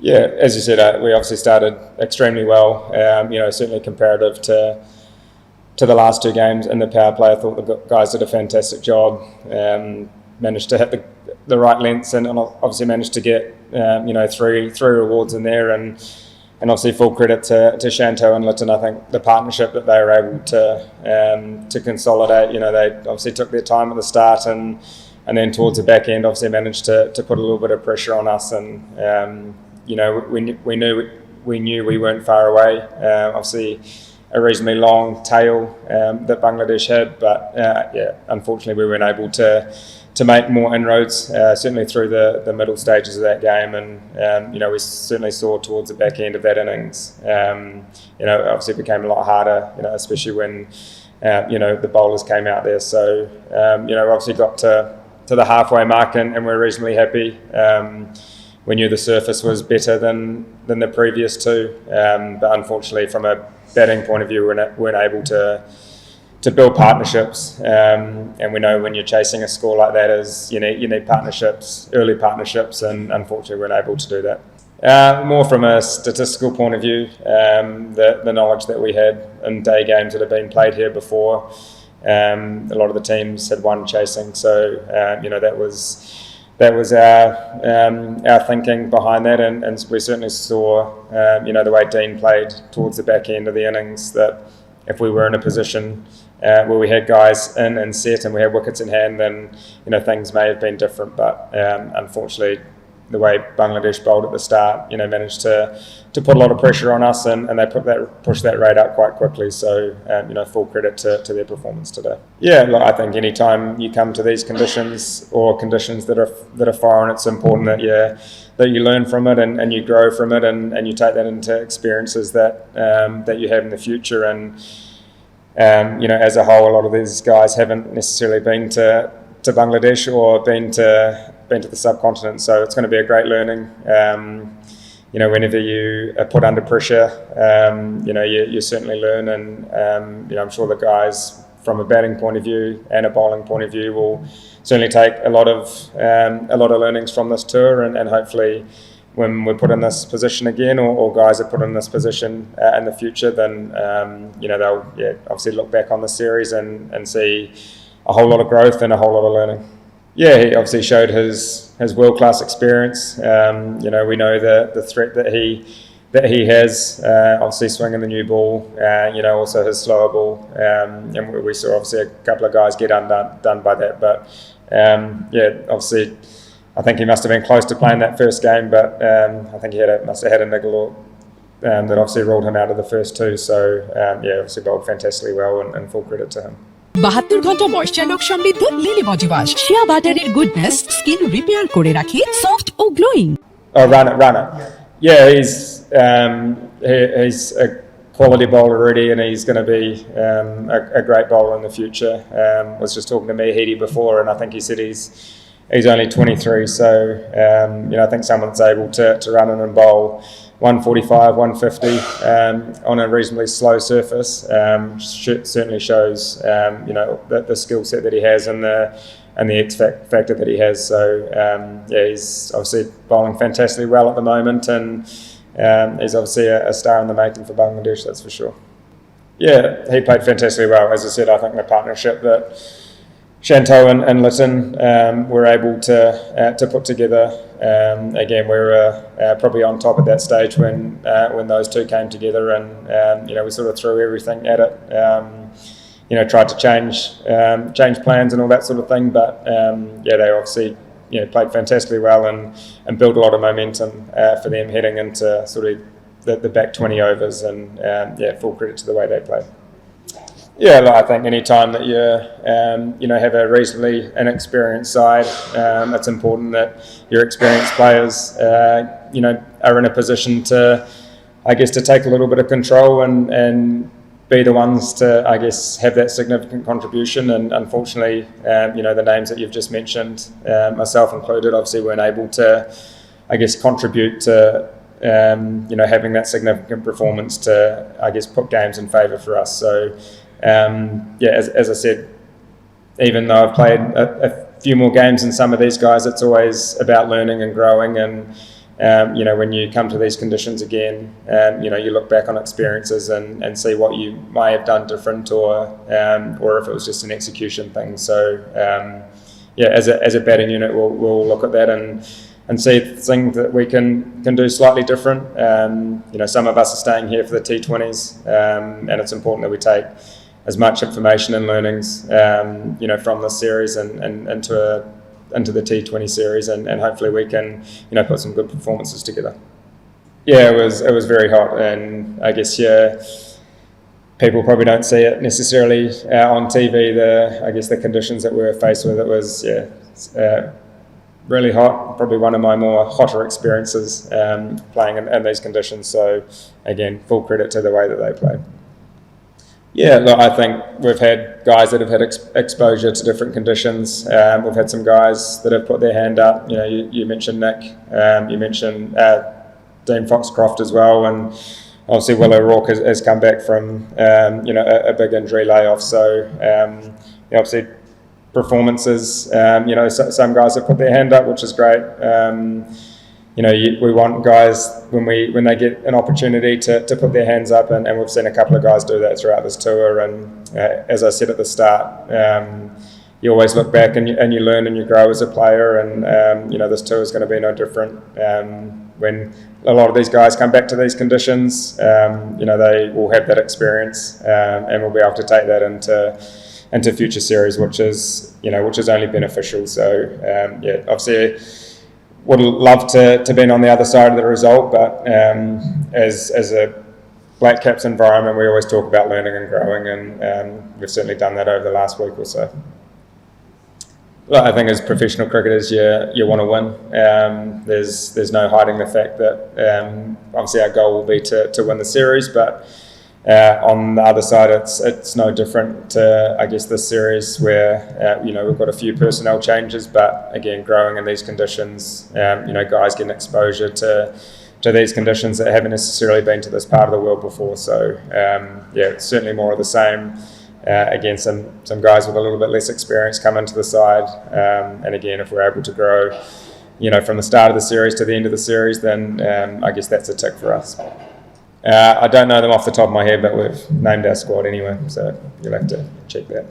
Yeah, as you said, we obviously started extremely well. Certainly comparative to the last two games in the power play. I thought the guys did a fantastic job. Managed to hit the right lengths and obviously managed to get three rewards in there, and obviously full credit to Jugantor and Lytton. I think the partnership that they were able to consolidate. They obviously took their time at the start and then towards the back end obviously managed to put a little bit of pressure on us, and we knew we weren't far away. Obviously a reasonably long tail that Bangladesh had, but unfortunately we weren't able to make more inroads, certainly through the middle stages of that game, and we certainly saw towards the back end of that innings. Obviously it became a lot harder, especially when the bowlers came out there. So obviously got to the halfway mark and we're reasonably happy. We knew the surface was better than the previous two, but unfortunately from a batting point of view we weren't able to build partnerships, and we know when you're chasing a score like that is you need partnerships, early partnerships, and unfortunately we weren't able to do that. More from a statistical point of view, the knowledge that we had in day games that have been played here before, a lot of the teams had won chasing, so that was our thinking behind that, and we certainly saw the way Dean played towards the back end of the innings, that if we were in a position where we had guys in and set and we had wickets in hand, then things may have been different. But unfortunately, the way Bangladesh bowled at the start, managed to put a lot of pressure on us, and they pushed that rate up quite quickly. So full credit to their performance today. Yeah, look, I think any time you come to these conditions or conditions that are foreign, it's important that you learn from it and you grow from it, and you take that into experiences that you have in the future. And as a whole, a lot of these guys haven't necessarily been to Bangladesh or been to the subcontinent, so it's going to be a great learning. Whenever you are put under pressure, you certainly learn, and I'm sure the guys from a batting point of view and a bowling point of view will certainly take a lot of learnings from this tour, and hopefully when we're put in this position again, or guys are put in this position in the future, then they'll obviously look back on the series and see a whole lot of growth and a whole lot of learning. Yeah, he obviously showed his world-class experience. We know the threat that he has, obviously swinging the new ball, also his slower ball, and we saw obviously a couple of guys get undone by that. But obviously I think he must have been close to playing that first game, but I think he must have had a niggle that obviously ruled him out of the first two. So obviously bowled fantastically well, and full credit to him. 72 ঘন্টা moisture lock সমৃদ্ধ lily body wash শিয়া বাটারের goodness skin repair করে রাখে soft O glowing. Runner. Yeah, he's a quality bowler already, and he's going to be a great bowler in the future. Was just talking to Heedy before, and I think he said he's only 23, so I think someone's able to run in and bowl 145, 150 on a reasonably slow surface certainly shows the skill set that he has and the X factor that he has. So he's obviously bowling fantastically well at the moment, and he's obviously a star in the making for Bangladesh, that's for sure. Yeah, he played fantastically well. As I said, I think the partnership that Jugantor and Lytton were able to put together. Again, we were probably on top at that stage when those two came together, and we sort of threw everything at it. Tried to change plans and all that sort of thing, but they obviously played fantastically well and built a lot of momentum for them heading into sort of the back 20 overs, and full credit to the way they played. Yeah, I think any time that you have a reasonably inexperienced side, it's important that your experienced players are in a position to take a little bit of control and be the ones to have that significant contribution. And unfortunately, the names that you've just mentioned, myself included, obviously weren't able to contribute to having that significant performance to put games in favour for us. So as I said, even though I've played a few more games than some of these guys, it's always about learning and growing, and when you come to these conditions again, you look back on experiences and see what you might have done different, or if it was just an execution thing. So as a batting unit, we'll look at that and see things that we can do slightly different. Some of us are staying here for the T20s, and it's important that we take as much information and learnings, from this series and into the T20 series, and hopefully we can, put some good performances together. Yeah, it was very hot, and I guess people probably don't see it necessarily on TV. The conditions that we were faced with, it was really hot. Probably one of my more hotter experiences playing in these conditions. So again, full credit to the way that they played. Yeah, look, I think we've had guys that have had exposure to different conditions. We've had some guys that have put their hand up. You mentioned Nick. You mentioned Dean Foxcroft as well, and obviously Will O'Rourke has come back from a big injury layoff. So obviously performances. Some guys have put their hand up, which is great. We want guys when they get an opportunity to put their hands up, and we've seen a couple of guys do that throughout this tour. And as I said at the start, you always look back and you learn and you grow as a player. And this tour is going to be no different. When a lot of these guys come back to these conditions, they will have that experience, and we'll be able to take that into future series, which is only beneficial. So obviously would love to be on the other side of the result, but as a Black Caps environment, we always talk about learning and growing, and we've certainly done that over the last week or so. Well, I think as professional cricketers, you want to win. There's no hiding the fact that obviously our goal will be to win the series, but on the other side, it's no different to, I guess, this series where we've got a few personnel changes, but again, growing in these conditions, guys getting exposure to these conditions that haven't necessarily been to this part of the world before. So it's certainly more of the same. Again, some guys with a little bit less experience come into the side, and again, if we're able to grow, from the start of the series to the end of the series, then I guess that's a tick for us. I don't know them off the top of my head, but we've named our squad anyway, so you'll have to check that.